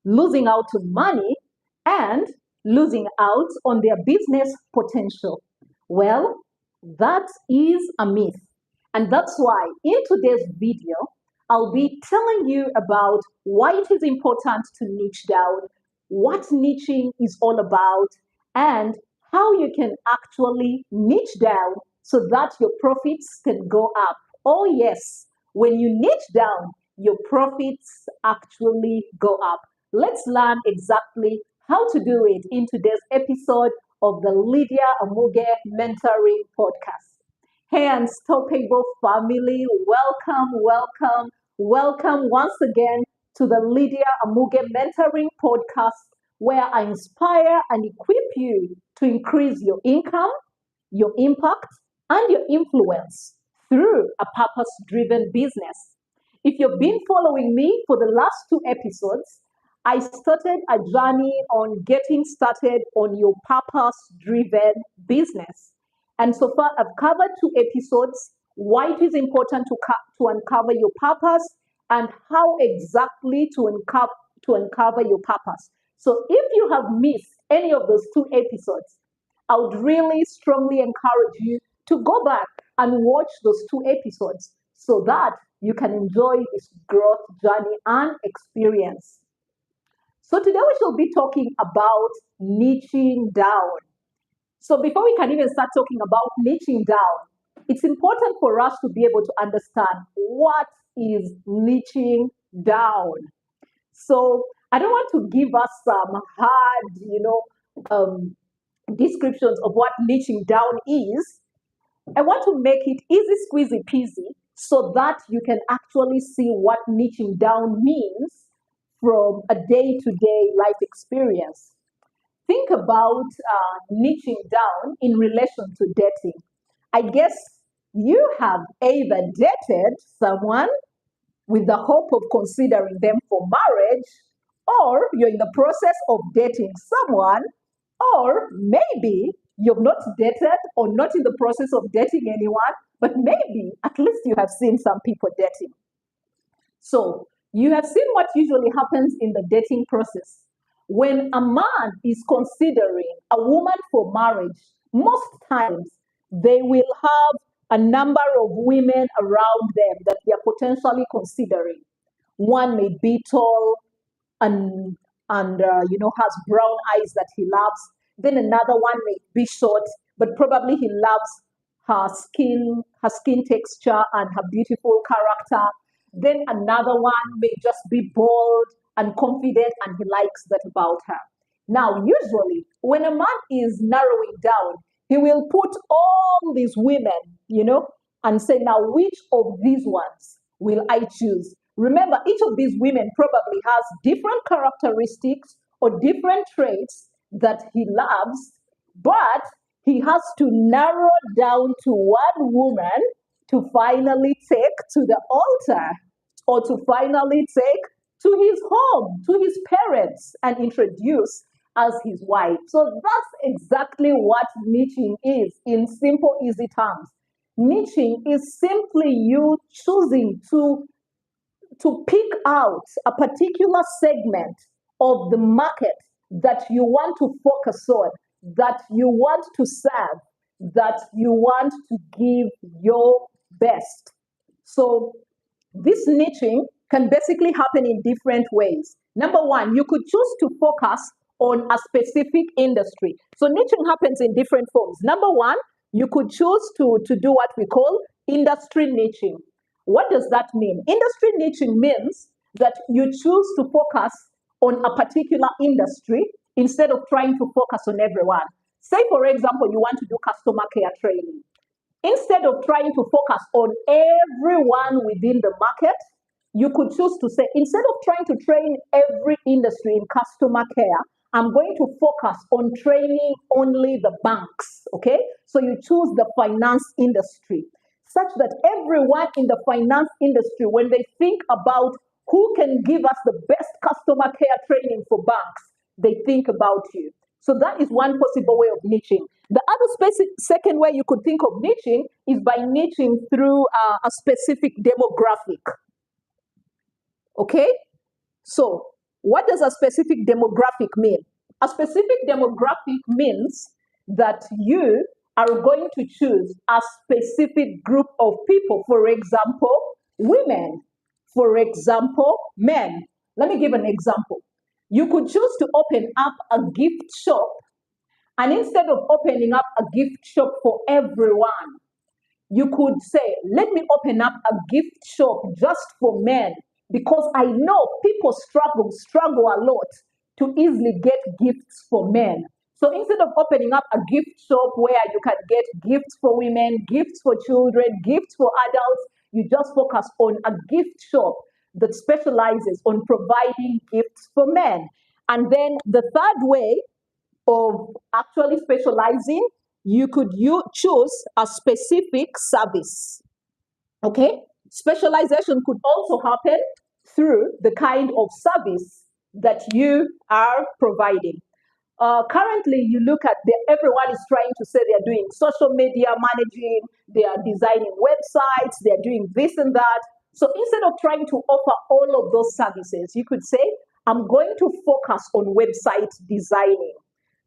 losing out on money, and losing out on their business potential. Well, that is a myth. And that's why in today's video, I'll be telling you about why it is important to niche down, what niching is all about, and how you can actually niche down so that your profits can go up. Oh, yes, when you niche down, your profits actually go up. Let's learn exactly how to do it in today's episode of the Lydia Amuge Mentoring Podcast. Hey, Unstoppable family, welcome once again to the Lydia Amuge Mentoring Podcast, where I inspire and equip you to increase your income, your impact, and your influence through a purpose driven business. If you've been following me for the last two episodes, I started a journey on getting started on your purpose driven business. And so far, I've covered two episodes why it is important to uncover your purpose and how exactly to uncover your purpose. So, if you have missed any of those two episodes, I would really strongly encourage you to go back and watch those two episodes so that you can enjoy this growth journey and experience. So today we shall be talking about niching down. So before we can even start talking about niching down, it's important for us to be able to understand what is niching down. So I don't want to give us some hard, descriptions of what niching down is. I want to make it easy, squeezy, peasy so that you can actually see what niching down means from a day to day life experience. Think about niching down in relation to dating. I guess you have either dated someone with the hope of considering them for marriage, or you're in the process of dating someone, or maybe you've not dated or not in the process of dating anyone, but maybe at least you have seen some people dating. So you have seen what usually happens in the dating process. When a man is considering a woman for marriage, most times they will have a number of women around them that they are potentially considering. One may be tall and has brown eyes that he loves. Then another one may be short, but probably he loves her skin texture and her beautiful character. Then another one may just be bold and confident and he likes that about her. Now, usually, when a man is narrowing down, he will put all these women, and say, now, which of these ones will I choose? Remember, each of these women probably has different characteristics or different traits that he loves, but he has to narrow down to one woman to finally take to the altar or to finally take to his home, to his parents, and introduce as his wife. So that's exactly what niching is in simple, easy terms. Niching is simply you choosing to pick out a particular segment of the market that you want to focus on, that you want to serve, that you want to give your best. So this niching can basically happen in different ways. Number one, you could choose to focus on a specific industry. So niching happens in different forms. Number one, you could choose to do what we call industry niching. What does that mean? Industry niching means that you choose to focus on a particular industry instead of trying to focus on everyone. Say, for example, you want to do customer care training. Instead of trying to focus on everyone within the market, you could choose to say, instead of trying to train every industry in customer care, I'm going to focus on training only the banks. Okay? So you choose the finance industry, such that everyone in the finance industry, when they think about who can give us the best customer care training for banks, they think about you. So that is one possible way of niching. The other second way you could think of niching is by niching through a specific demographic. Okay? So What does a specific demographic mean? A specific demographic means that you are going to choose a specific group of people. For example, women. For example, men. Let me give an example. You could choose to open up a gift shop, and instead of opening up a gift shop for everyone, you could say, let me open up a gift shop just for men, because I know people struggle a lot to easily get gifts for men. So instead of opening up a gift shop where you can get gifts for women, gifts for children, gifts for adults, you just focus on a gift shop that specializes on providing gifts for men. And then the third way of actually specializing, you choose a specific service. Okay, specialization could also happen through the kind of service that you are providing. Currently, you look at everyone is trying to say they're doing social media managing, they are designing websites, they're doing this and that. So instead of trying to offer all of those services, you could say, I'm going to focus on website designing.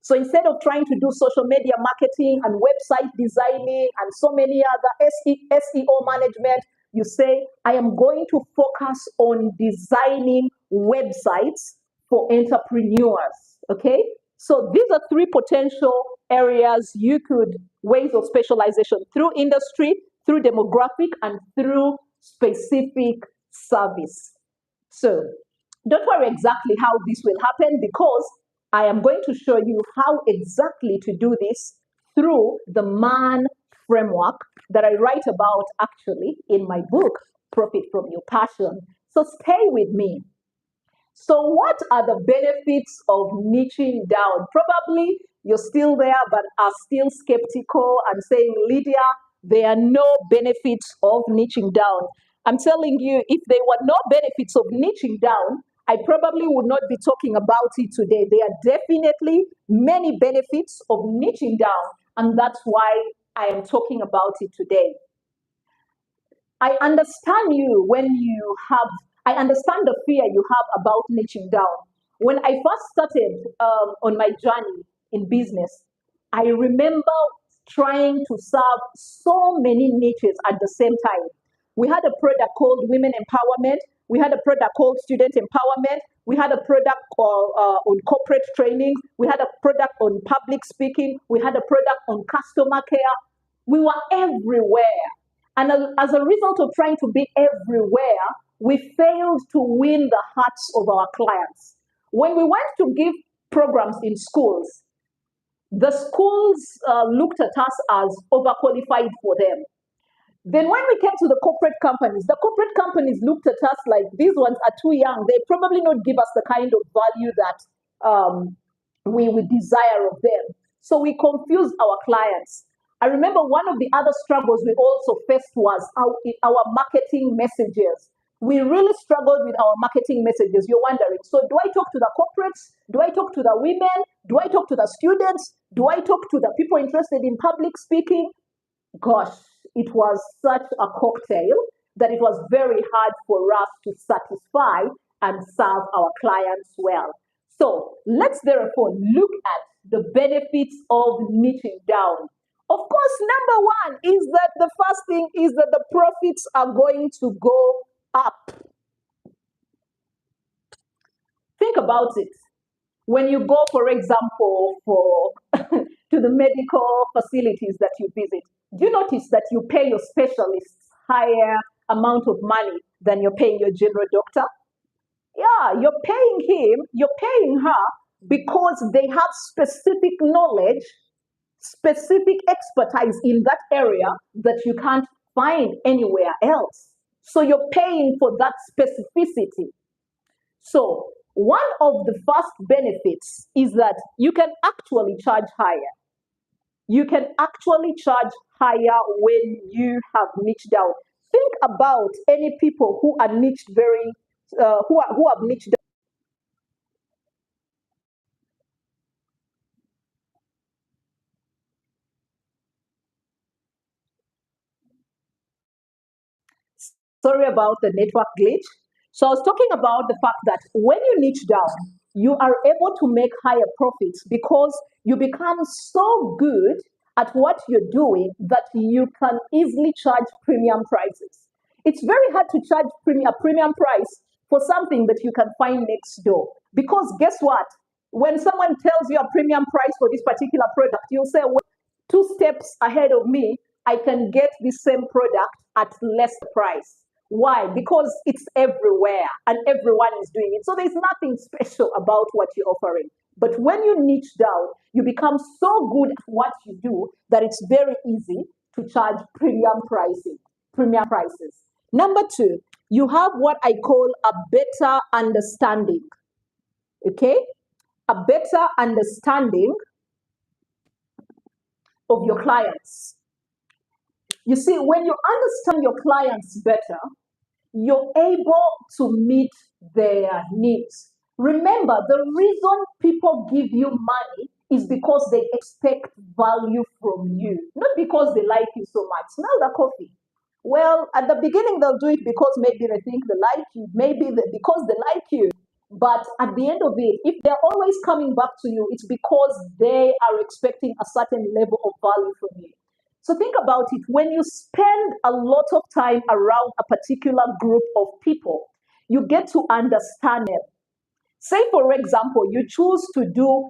So instead of trying to do social media marketing and website designing and so many other SEO management, you say, I am going to focus on designing websites for entrepreneurs. Okay. So these are three potential areas you could, ways of specialization: through industry, through demographic, and through specific service. So don't worry exactly how this will happen, because I am going to show you how exactly to do this through the MAN framework that I write about actually in my book, Profit from Your Passion. So stay with me. So, what are the benefits of niching down? Probably you're still there, but are still skeptical and saying, Lydia, there are no benefits of niching down. I'm telling you, if there were no benefits of niching down, I probably would not be talking about it today. There are definitely many benefits of niching down, and that's why I am talking about it today. I understand you when you have, I understand the fear you have about niching down. When I first started on my journey in business, I remember trying to serve so many niches at the same time. We had a product called Women Empowerment. We had a product called Student Empowerment. We had a product on corporate training. We had a product on public speaking. We had a product on customer care. We were everywhere. And as a result of trying to be everywhere, we failed to win the hearts of our clients. When we went to give programs in schools, the schools looked at us as overqualified for them. Then when we came to the corporate companies looked at us like, these ones are too young. They probably not give us the kind of value that we would desire of them. So we confused our clients. I remember one of the other struggles we also faced was our marketing messages. We really struggled with our marketing messages. You're wondering, so do I talk to the corporates? Do I talk to the women? Do I talk to the students? Do I talk to the people interested in public speaking? Gosh, it was such a cocktail that it was very hard for us to satisfy and serve our clients well. So let's therefore look at the benefits of niching down. Of course, number one is that the first thing is that the profits are going to go up. Think about it. When you go, for example, for to the medical facilities that you visit, do you notice that you pay your specialists higher amount of money than you're paying your general doctor? Yeah, you're paying him, you're paying her because they have specific knowledge, specific expertise in that area that you can't find anywhere else. So you're paying for that specificity. So, one of the first benefits is that you can actually charge higher. You can actually charge higher when you have niched down. Think about any people who are niched very, who have niched down. Sorry about the network glitch. So I was talking about the fact that when you niche down, you are able to make higher profits because you become so good at what you're doing that you can easily charge premium prices. It's very hard to charge a premium price for something that you can find next door. Because guess what? When someone tells you a premium price for this particular product, you'll say, well, two steps ahead of me, I can get the same product at less price. Why? Because it's everywhere and everyone is doing it. So there's nothing special about what you're offering. But when you niche down, you become so good at what you do that it's very easy to charge premium prices. Number two, you have what I call a better understanding. Okay? A better understanding of your clients. You see, when you understand your clients better, you're able to meet their needs. Remember, the reason people give you money is because they expect value from you, not because they like you so much. Smell the coffee. Well, at the beginning, they'll do it because maybe they think they like you, maybe because they like you. But at the end of it, if they're always coming back to you, it's because they are expecting a certain level of value from you. So think about it. When you spend a lot of time around a particular group of people, you get to understand them. Say, for example, you choose to do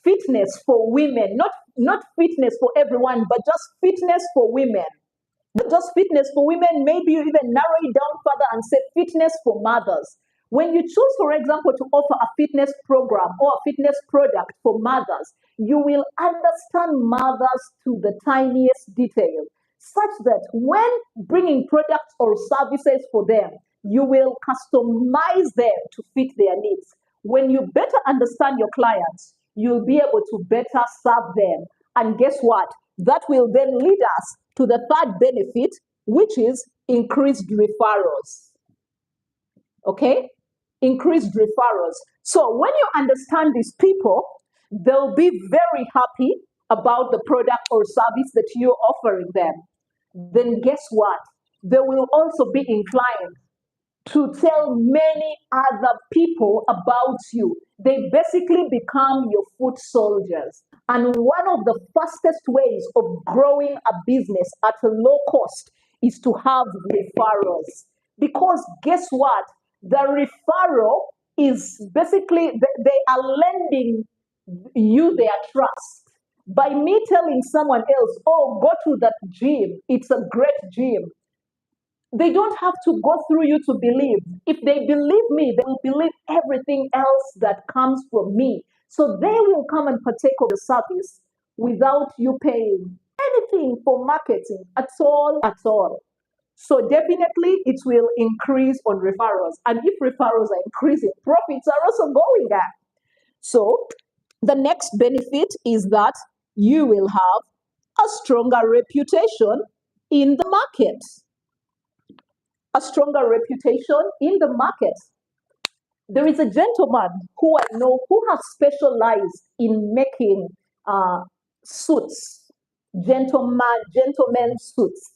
fitness for women, not fitness for everyone, but just fitness for women. Not just fitness for women, maybe you even narrow it down further and say fitness for mothers. When you choose, for example, to offer a fitness program or a fitness product for mothers, you will understand mothers to the tiniest detail, such that when bringing products or services for them, you will customize them to fit their needs. When you better understand your clients, you'll be able to better serve them. And guess what? That will then lead us to the third benefit, which is increased referrals. Okay? Increased referrals. So when you understand these people, they'll be very happy about the product or service that you're offering them. Then guess what? They will also be inclined to tell many other people about you. They basically become your foot soldiers. And one of the fastest ways of growing a business at a low cost is to have referrals. Because guess what? The referral is basically, they are lending you their trust. By me telling someone else, oh, go to that gym, it's a great gym, they don't have to go through you to believe. If they believe me, they will believe everything else that comes from me. So they will come and partake of the service without you paying anything for marketing at all, at all. So definitely it will increase on referrals. And if referrals are increasing, profits are also going up. So the next benefit is that you will have a stronger reputation in the market. A stronger reputation in the market. There is a gentleman who I know who has specialized in making suits, gentlemen suits.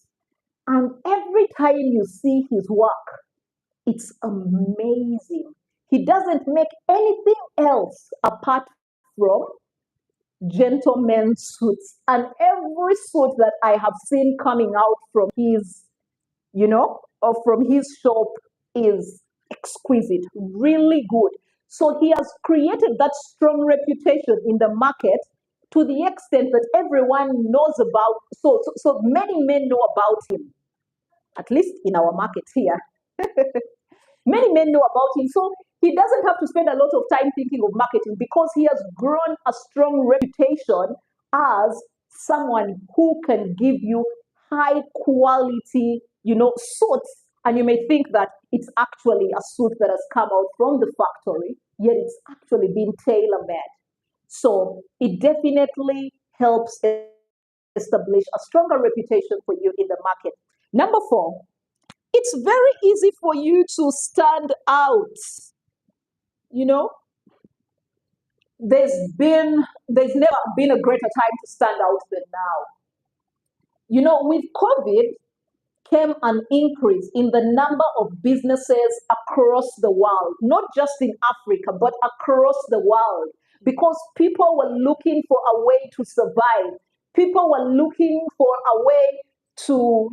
And every time you see his work, it's amazing. He doesn't make anything else apart from gentlemen suits. And every suit that I have seen coming out from his, or from his shop is exquisite, really good. So he has created that strong reputation in the market to the extent that everyone knows about. So many men know about him, at least in our market here. Many men know about him. So he doesn't have to spend a lot of time thinking of marketing because he has grown a strong reputation as someone who can give you high quality, suits. And you may think that it's actually a suit that has come out from the factory, yet it's actually been tailor made. So it definitely helps establish a stronger reputation for you in the market. Number four, it's very easy for you to stand out. You know, there's never been a greater time to stand out than now. With COVID, came an increase in the number of businesses across the world, not just in Africa, but across the world, because people were looking for a way to survive. People were looking for a way to,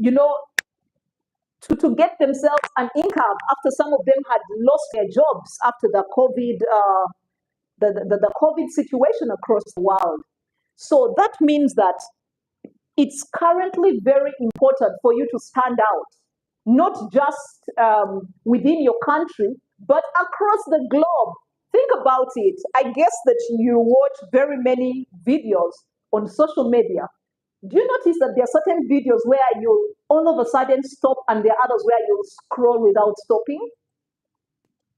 to get themselves an income after some of them had lost their jobs after the the COVID situation across the world. So that means that it's currently very important for you to stand out, not just within your country, but across the globe. Think about it. I guess that you watch very many videos on social media. Do you notice that there are certain videos where you all of a sudden stop and there are others where you scroll without stopping?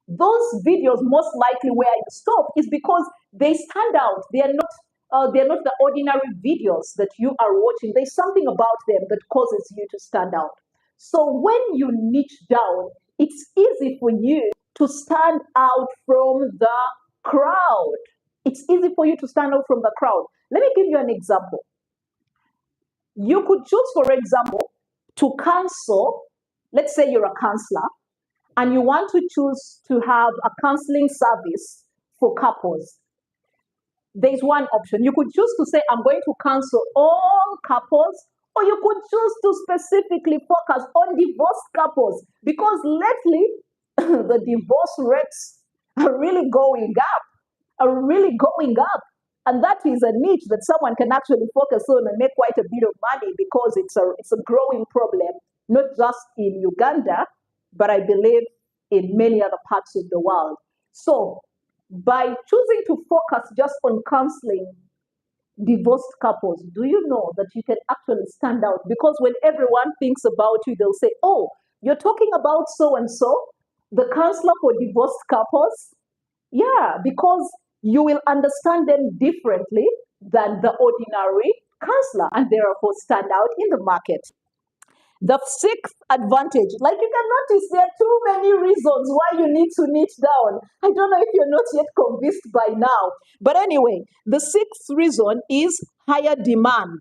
Those videos most likely where you stop is because they stand out. They are not the ordinary videos that you are watching. There's something about them that causes you to stand out. So when you niche down, it's easy for you to stand out from the crowd. It's easy for you to stand out from the crowd. Let me give you an example. You could choose, for example, to counsel. Let's say you're a counselor and you want to choose to have a counseling service for couples. There's one option. You could choose to say, I'm going to counsel all couples, or you could choose to specifically focus on divorced couples because lately the divorce rates are really going up, are really going up. And that is a niche that someone can actually focus on and make quite a bit of money because it's a growing problem, not just in Uganda, but I believe in many other parts of the world. So by choosing to focus just on counseling divorced couples, do you know that you can actually stand out? Because when everyone thinks about you, they'll say, oh, you're talking about so and so, the counselor for divorced couples? Yeah, because you will understand them differently than the ordinary counselor and therefore stand out in the market. The sixth advantage, like you can notice, there are too many reasons why you need to niche down. I don't know if you're not yet convinced by now. But anyway, the sixth reason is higher demand.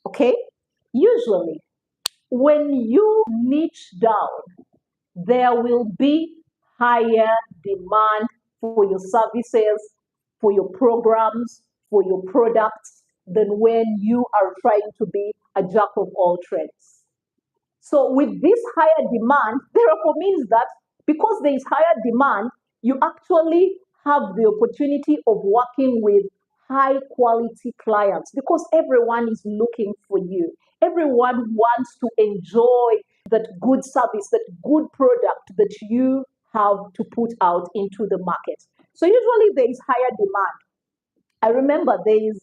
Okay? Usually, when you niche down, there will be higher demand for your services, for your programs, for your products than when you are trying to be a jack of all trades. So, with this higher demand, therefore means that because there is higher demand, you actually have the opportunity of working with high quality clients because everyone is looking for you. Everyone wants to enjoy that good service, that good product that you have to put out into the market. So usually there is higher demand. I remember there is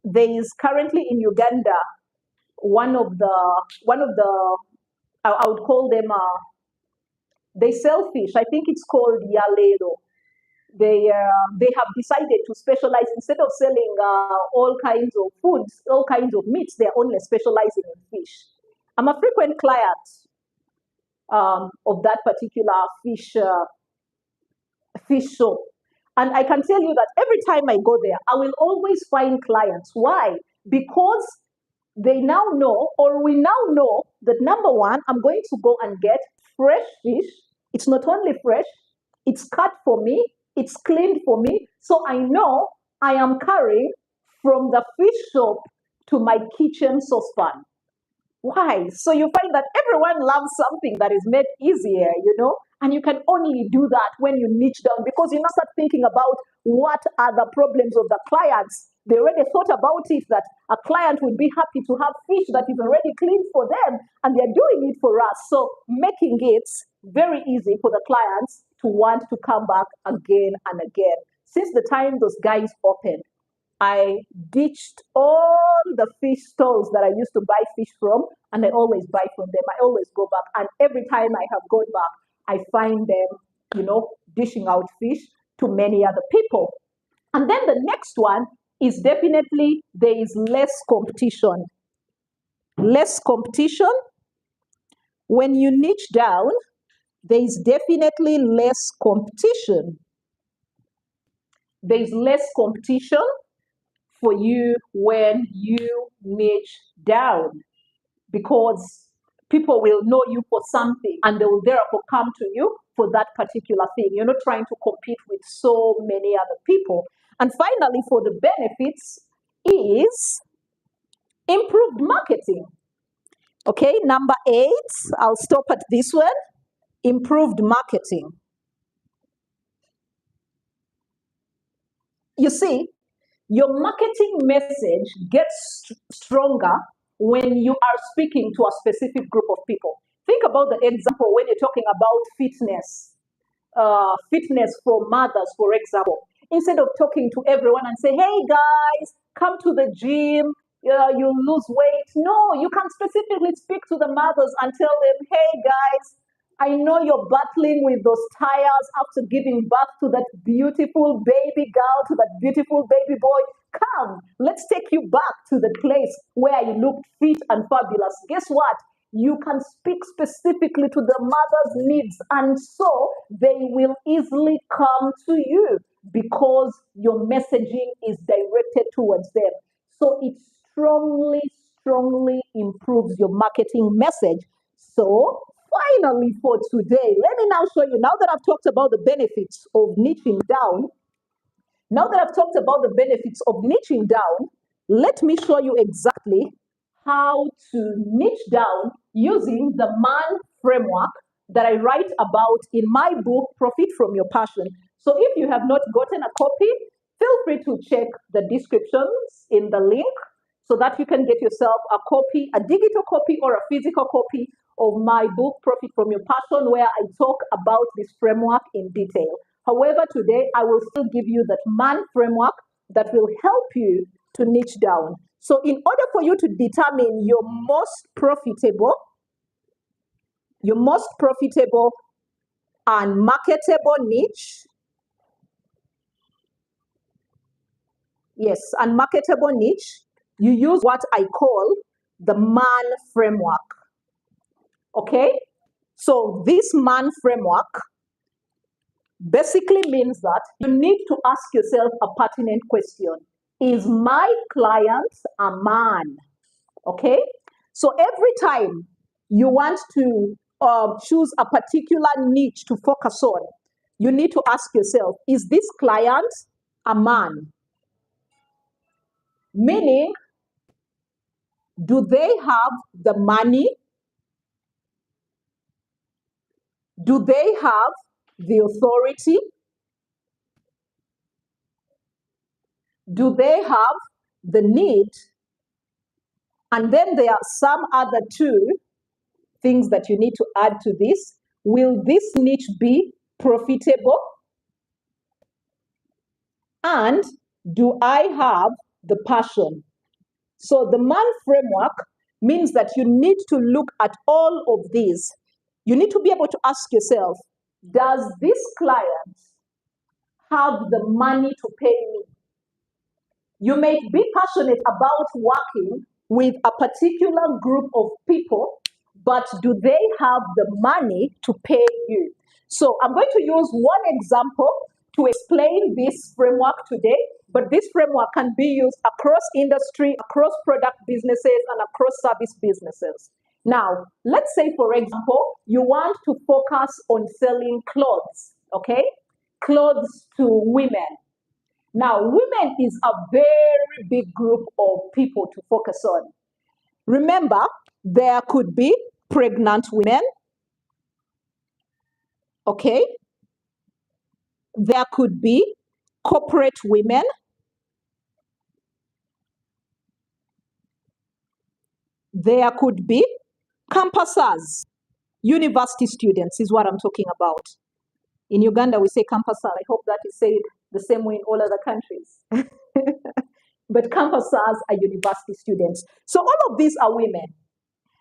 there is currently in Uganda one of the I would call them they sell fish. I think it's called yalero. They have decided to specialize instead of selling all kinds of foods, all kinds of meats. They're only specializing in fish. I'm a frequent client of that particular fish shop. And I can tell you that every time I go there, I will always find clients. Why? Because they now know, or we now know, that number one, I'm going to go and get fresh fish. It's not only fresh, it's cut for me, it's cleaned for me. So I know I am carrying from the fish shop to my kitchen saucepan. Why? So you find that everyone loves something that is made easier, and you can only do that when you niche down because you now start thinking about what are the problems of the clients. They already thought about it that a client would be happy to have fish that is already cleaned for them and they're doing it for us. So making it very easy for the clients to want to come back again and again. Since the time those guys opened, I ditched all the fish stalls that I used to buy fish from, and I always buy from them. I always go back, and every time I have gone back, I find them, dishing out fish to many other people. And then the next one is definitely there is less competition. Less competition. When you niche down, there is definitely less competition. there's less competition for you when you niche down, because people will know you for something and they will therefore come to you for that particular thing. You're not trying to compete with so many other people. And finally, for the benefits is improved marketing. Okay, number 8, I'll stop at this one. Improved marketing. You see, your marketing message gets stronger when you are speaking to a specific group of people. Think about the example when you're talking about fitness for mothers, for example. Instead of talking to everyone and say, hey guys, come to the gym, you'll lose weight. No, you can specifically speak to the mothers and tell them, hey guys, I know you're battling with those tires after giving birth to that beautiful baby girl, to that beautiful baby boy. Come, let's take you back to the place where you looked fit and fabulous. Guess what? You can speak specifically to the mother's needs, and so they will easily come to you because your messaging is directed towards them. So it strongly improves your marketing message. So finally, for today, let me now show you, now that I've talked about the benefits of niching down, let me show you exactly how to niche down using the MAN framework that I write about in my book, Profit from Your Passion. So if you have not gotten a copy, feel free to check the descriptions in the link so that you can get yourself a copy, a digital copy or a physical copy of my book, Profit from Your Passion, where I talk about this framework in detail. However, today I will still give you that MAN framework that will help you to niche down. So in order for you to determine your most profitable and marketable niche, you use what I call the MAN framework. Okay? So this MAN framework basically means that you need to ask yourself a pertinent question. Is my client a man? Okay? So every time you want to choose a particular niche to focus on, you need to ask yourself, is this client a man? Meaning, do they have the money? Do they have the authority? Do they have the need? And then there are some other 2 things that you need to add to this. Will this niche be profitable? And do I have the passion? So the MAN framework means that you need to look at all of these. You need to be able to ask yourself, does this client have the money to pay me? You may be passionate about working with a particular group of people, but do they have the money to pay you? So I'm going to use one example to explain this framework today, but this framework can be used across industry, across product businesses, and across service businesses. Now, let's say, for example, you want to focus on selling clothes, okay? Clothes to women. Now, women is a very big group of people to focus on. Remember, there could be pregnant women, okay? There could be corporate women. There could be campusers, university students is what I'm talking about. In Uganda, we say campusar. I hope that is said the same way in all other countries. But campusers are university students. So all of these are women.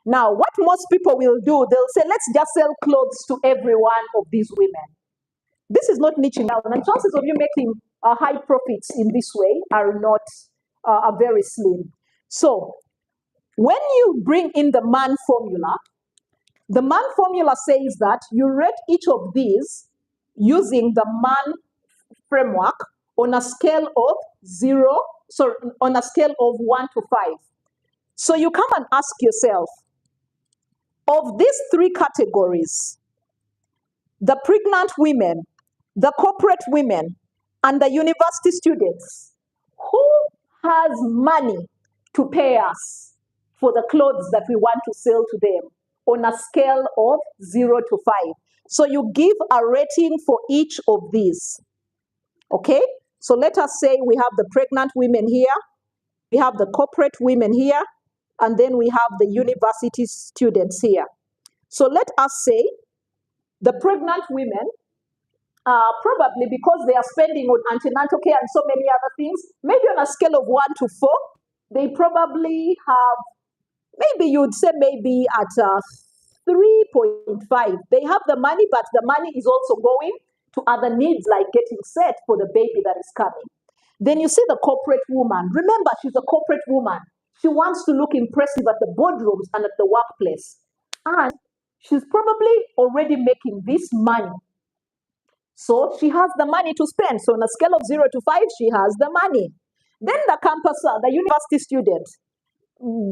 Now, what most people will do, they'll say, let's just sell clothes to every one of these women. This is not niching down, and chances of you making high profits in this way are not are very slim. So when you bring in the MAN formula says that you rate each of these using the MAN framework on a scale of 0, sorry, on a scale of 1 to 5. So you come and ask yourself, of these three categories, the pregnant women, the corporate women, and the university students, who has money to pay us for the clothes that we want to sell to them on a scale of 0 to 5? So you give a rating for each of these. Okay? So let us say we have the pregnant women here, we have the corporate women here, and then we have the university students here. So let us say the pregnant women, probably because they are spending on antenatal care and so many other things, maybe on a scale of 1 to 4, they probably have, maybe you'd say maybe at 3.5. They have the money, but the money is also going to other needs like getting set for the baby that is coming. Then you see the corporate woman. Remember, she's a corporate woman. She wants to look impressive at the boardrooms and at the workplace. And she's probably already making this money. So she has the money to spend. So on a scale of 0 to 5, she has the money. Then the campuser, the university student,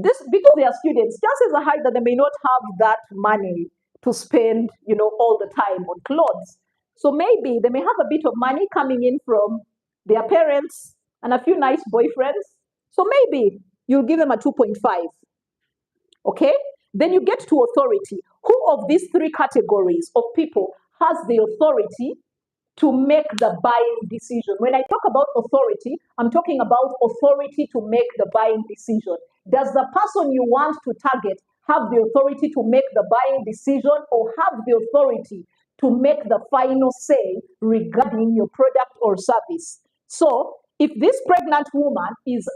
this, because they are students, chances are high that they may not have that money to spend, all the time on clothes. So maybe they may have a bit of money coming in from their parents and a few nice boyfriends. So maybe you'll give them a 2.5. Okay? Then you get to authority. Who of these three categories of people has the authority to make the buying decision? When I talk about authority, I'm talking about authority to make the buying decision. Does the person you want to target have the authority to make the buying decision, or have the authority to make the final say regarding your product or service? So if this pregnant woman is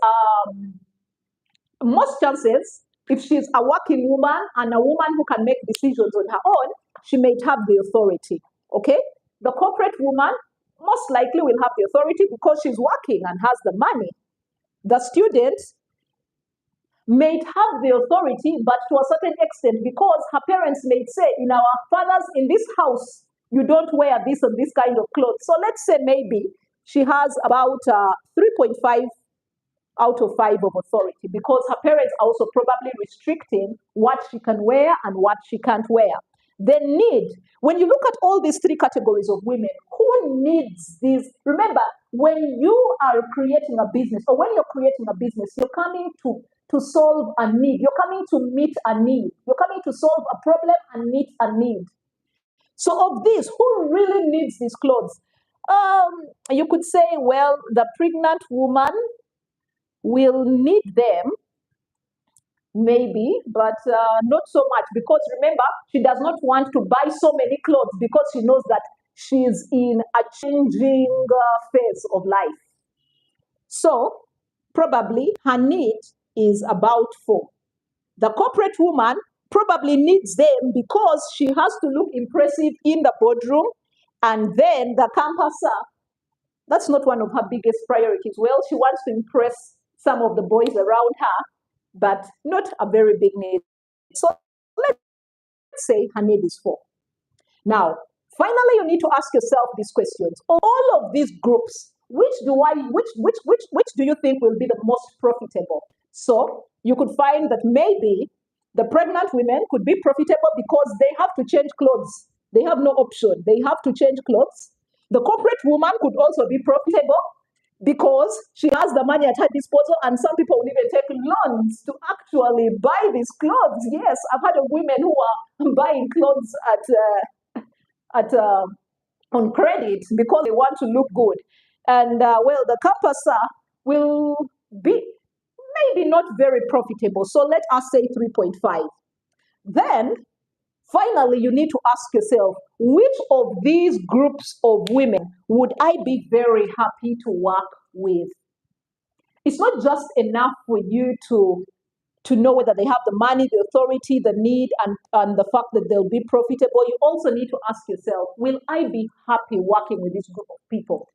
most chances, if she's a working woman and a woman who can make decisions on her own, she may have the authority. Okay? The corporate woman most likely will have the authority because she's working and has the money. The student may have the authority, but to a certain extent, because her parents may say, in this house, you don't wear this and this kind of clothes. So let's say maybe she has about 3.5 out of 5 of authority, because her parents are also probably restricting what she can wear and what she can't wear. The need, when you look at all these three categories of women, who needs these? Remember, when you are creating a business, or when you're creating a business, you're coming to solve a need. You're coming to meet a need. You're coming to solve a problem and meet a need. So of this, who really needs these clothes? You could say, well, the pregnant woman will need them, maybe, but not so much, because remember, she does not want to buy so many clothes because she knows that she's in a changing phase of life. So probably her need is about 4. The corporate woman probably needs them because she has to look impressive in the boardroom. And then the campuser, that's not one of her biggest priorities. Well, she wants to impress some of the boys around her, but not a very big need. So let's say her need is 4. Now, finally, you need to ask yourself these questions. Of all of these groups, which do you think will be the most profitable? So you could find that maybe the pregnant women could be profitable because they have to change clothes. They have no option. They have to change clothes. The corporate woman could also be profitable because she has the money at her disposal, and some people will even take loans to actually buy these clothes. Yes, I've heard of women who are buying clothes at on credit because they want to look good. And well, the campuser will be maybe not very profitable. So let us say 3.5. Then finally, you need to ask yourself, which of these groups of women would I be very happy to work with? It's not just enough for you to know whether they have the money, the authority, the need, and the fact that they'll be profitable. You also need to ask yourself, will I be happy working with this group of people?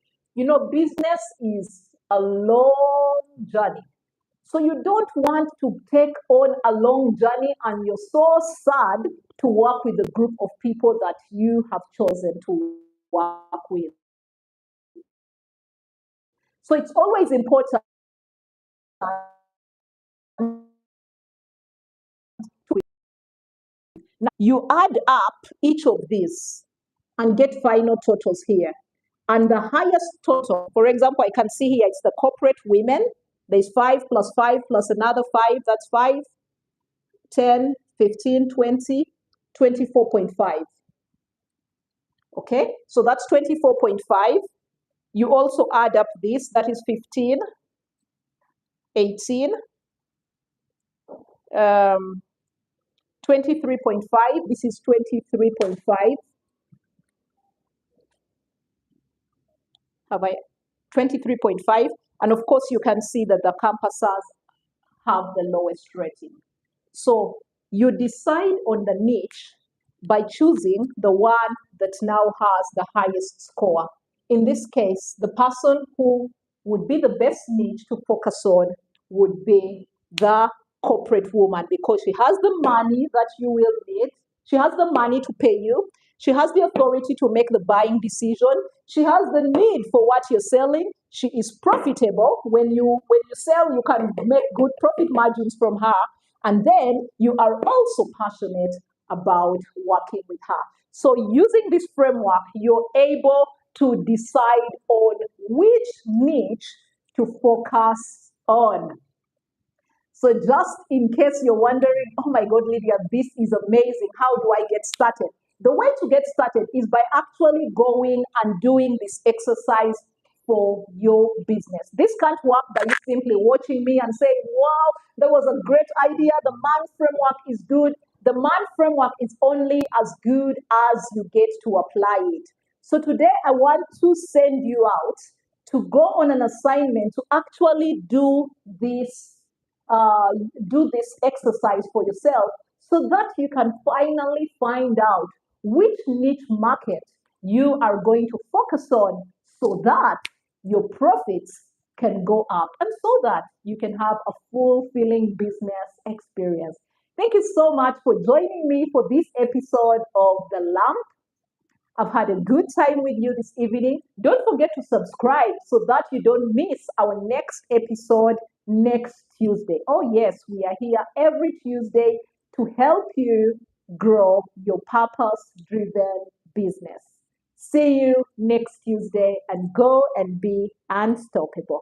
Business is a long journey. So you don't want to take on a long journey and you're so sad to work with a group of people that you have chosen to work with. So it's always important to now you add up each of these and get final totals here. And the highest total, for example, I can see here it's the corporate women. There's 5 plus 5 plus another 5, that's 5, 10, 15, 20, 24.5. Okay, so that's 24.5. You also add up this, that is 15, 18, 23.5. This is 23.5. Have I 23.5? And of course, you can see that the campuses have the lowest rating. So you decide on the niche by choosing the one that now has the highest score. In this case, the person who would be the best niche to focus on would be the corporate woman, because she has the money that you will need. She has the money to pay you. She has the authority to make the buying decision. She has the need for what you're selling. She is profitable. When you sell, you can make good profit margins from her. And then you are also passionate about working with her. So using this framework, you're able to decide on which niche to focus on. So just in case you're wondering, oh my God, Lydia, this is amazing. How do I get started? The way to get started is by actually going and doing this exercise for your business. This can't work by you simply watching me and saying, wow, that was a great idea. The man framework is good. The man framework is only as good as you get to apply it. So today I want to send you out to go on an assignment to actually this uh, do this exercise for yourself so that you can finally find out which niche market you are going to focus on so that your profits can go up and so that you can have a fulfilling business experience. Thank you so much for joining me for this episode of The Lamp. I've had a good time with you this evening. Don't forget to subscribe so that you don't miss our next episode next Tuesday. Oh, yes, we are here every Tuesday to help you grow your purpose driven business. See you next Tuesday and go and be unstoppable.